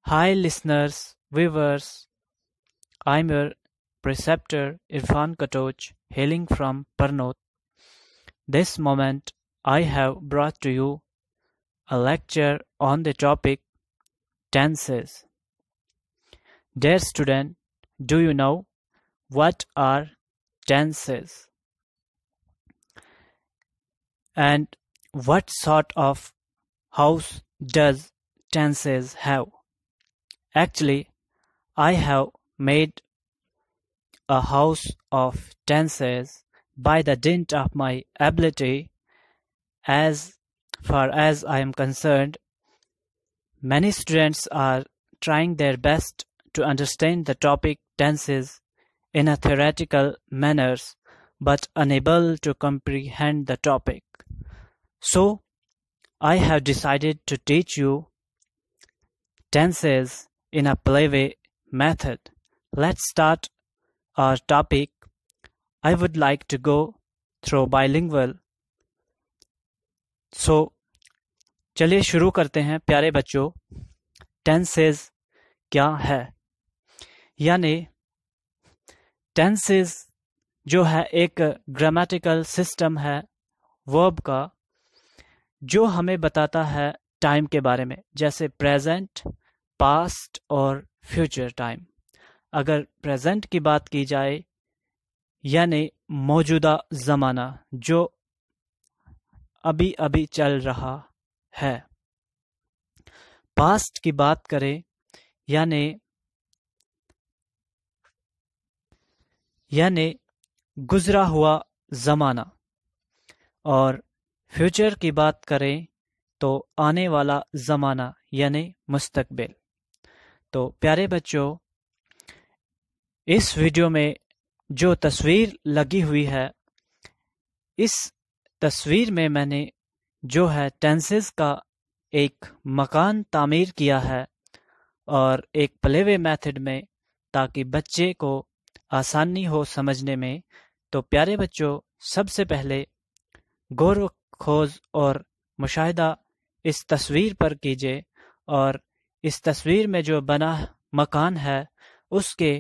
Hi, listeners, viewers. I'm your preceptor Irfan Katoch, hailing from Parnot. This moment, I have brought to you a lecture on the topic tenses. Dear student, do you know what are tenses? And what sort of house does tenses have? Actually, I have made a house of tenses by the dint of my ability. As far as I am concerned, many students are trying their best to understand the topic tenses in a theoretical manner, but unable to comprehend the topic. So, I have decided to teach you tenses in a playway method. Let's start our topic. I would like to go through bilingual. So, चलिए शुरू करते हैं प्यारे बच्चों। Tenses क्या है? यानी tenses जो है एक ग्रामेटिकल सिस्टम है वर्ब का, जो हमें बताता है टाइम के बारे में, जैसे प्रेजेंट, पास्ट और फ्यूचर टाइम। अगर प्रेजेंट की बात की जाए यानी मौजूदा ज़माना जो अभी अभी चल रहा है। पास्ट की बात करें यानी गुजरा हुआ ज़माना, और फ्यूचर की बात करें तो आने वाला ज़माना यानी मुस्तकबिल। तो प्यारे बच्चों, इस वीडियो में जो तस्वीर लगी हुई है, इस तस्वीर में मैंने जो है टेंसेस का एक मकान तामीर किया है, और एक प्लेवे मेथड में, ताकि बच्चे को आसानी हो समझने में। तो प्यारे बच्चों, सबसे पहले गौर खोज और मुशाहिदा इस तस्वीर पर कीजिए, और इस तस्वीर में जो बना मकान है उसके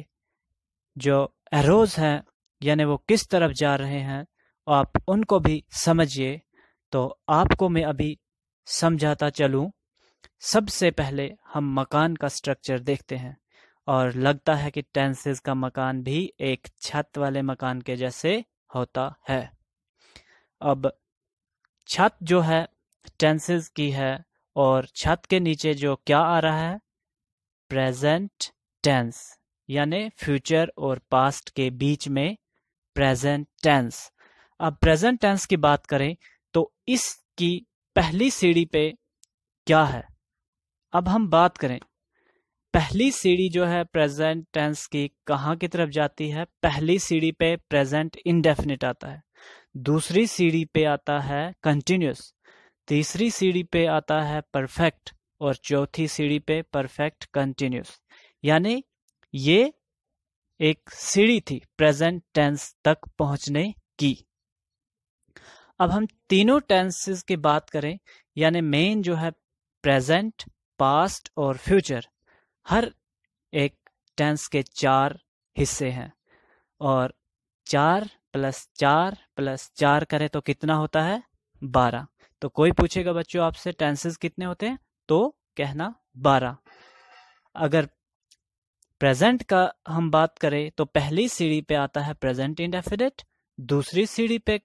जो एरोज हैं यानी वो किस तरफ जा रहे हैं, आप उनको भी समझिए। तो आपको मैं अभी समझाता चलूं। सबसे पहले हम मकान का स्ट्रक्चर देखते हैं, और लगता है कि टेंसेस का मकान भी एक छत वाले मकान के जैसे होता है। अब छत जो है टेंसेस की है, और छत के नीचे जो क्या आ रहा है, प्रेजेंट टेंस, यानी फ्यूचर और पास्ट के बीच में प्रेजेंट टेंस। अब प्रेजेंट टेंस की बात करें तो इसकी पहली सीढ़ी पे क्या है? अब हम बात करें, पहली सीढ़ी जो है प्रेजेंट टेंस की कहाँ की तरफ जाती है? पहली सीढ़ी पे प्रेजेंट इंडेफिनिट आता है, दूसरी सीढ़ी पे आता है कंटिन्यूस, तीसरी सीढ़ी पे आता है परफेक्ट, और चौथी सीढ़ी पे परफेक्ट कंटिन्यूस। यानी ये एक सीढ़ी थी प्रेजेंट टेंस तक पहुंचने की। अब हम तीनों टेंसेस की बात करें, यानी मेन जो है प्रेजेंट, पास्ट और फ्यूचर, हर एक टेंस के 4 हिस्से हैं, और 4 + 4 + 4 करें तो कितना होता है? 12। तो कोई पूछेगा बच्चों आपसे टेंसेस कितने होते हैं, तो कहना 12। अगर प्रेजेंट का हम बात करें तो पहली सीढ़ी पे आता है प्रेजेंट इंडेफिनिट, दूसरी सीढ़ी पे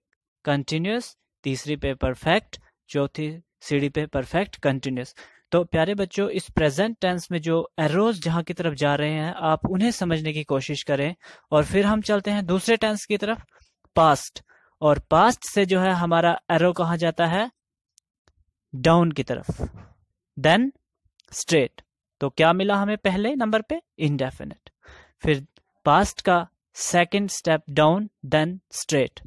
कंटिन्यूस, तीसरी पे परफेक्ट, चौथी सीढ़ी पे परफेक्ट कंटिन्यूस। तो प्यारे बच्चों, इस प्रेजेंट टेंस में जो एरोज जहां की तरफ जा रहे हैं, आप उन्हें समझने की कोशिश करें। और फिर हम चलते हैं दूसरे टेंस की तरफ, पास्ट। और पास्ट से जो है हमारा एरो कहाँ जाता है? डाउन की तरफ, देन स्ट्रेट। तो क्या मिला हमें पहले नंबर पे? इंडेफिनिट। फिर पास्ट का second step down, then straight.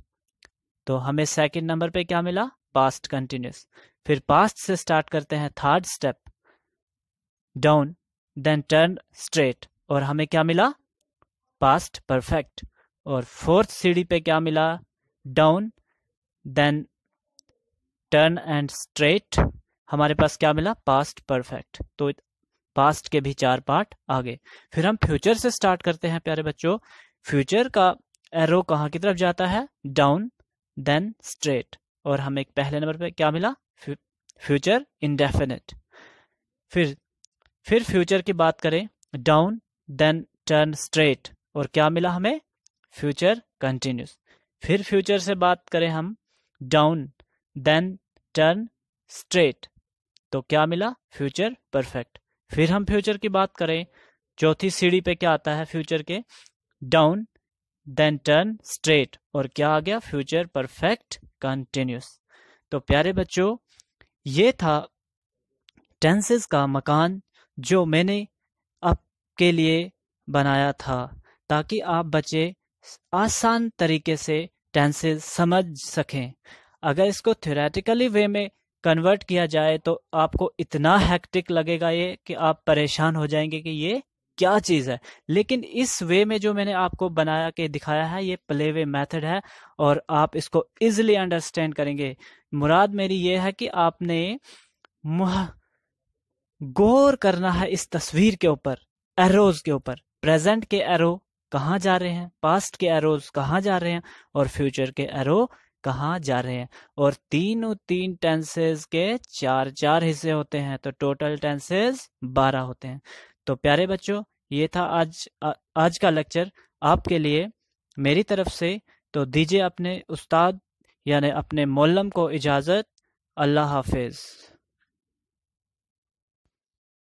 तो हमें सेकंड नंबर पे क्या मिला? Past continuous. फिर पास्ट से स्टार्ट करते हैं third step, down, then turn straight, और हमें क्या मिला? Past perfect. और फोर्थ सीढ़ी पे क्या मिला? Down, then turn and straight, हमारे पास क्या मिला? Past perfect. तो पास्ट के भी 4 पार्ट आ गए। फिर हम फ्यूचर से स्टार्ट करते हैं प्यारे बच्चों। फ्यूचर का एरो कहाँ की तरफ जाता है? Down then straight. और हमें पहले नंबर पे क्या मिला? Future indefinite. फिर फ्यूचर की बात करें, डाउन देन टर्न स्ट्रेट, और क्या मिला हमें? Future continuous. फिर फ्यूचर से बात करें हम, डाउन देन टर्न स्ट्रेट, तो क्या मिला? Future perfect. फिर हम फ्यूचर की बात करें, चौथी सीढ़ी पे क्या आता है फ्यूचर के? डाउन देन टर्न स्ट्रेट, और क्या आ गया? Future perfect continuous. तो प्यारे बच्चों, ये था टेंसेस का मकान जो मैंने आपके लिए बनाया था, ताकि आप बच्चे आसान तरीके से टेंसेस समझ सकें। अगर इसको थ्योरेटिकली वे में कन्वर्ट किया जाए तो आपको इतना हेक्टिक लगेगा ये कि आप परेशान हो जाएंगे कि ये क्या चीज़ है। लेकिन इस वे में जो मैंने आपको बना के दिखाया है, ये प्ले वे मेथड है और आप इसको इजीली अंडरस्टैंड करेंगे। मुराद मेरी ये है कि आपने गौर करना है इस तस्वीर के ऊपर, एरोज के ऊपर। प्रेजेंट के एरो कहाँ जा रहे हैं, पास्ट के एरोज कहाँ जा रहे हैं, और फ्यूचर के एरो कहाँ जा रहे हैं। और तीनों तीन टेंसेस के 4-4 हिस्से होते हैं, तो टोटल टेंसेस 12 होते हैं। तो प्यारे बच्चों, ये था आज का लेक्चर आपके लिए मेरी तरफ से। तो दीजिए अपने उस्ताद यानी अपने मौलम को इजाज़त। अल्लाह हाफिज़।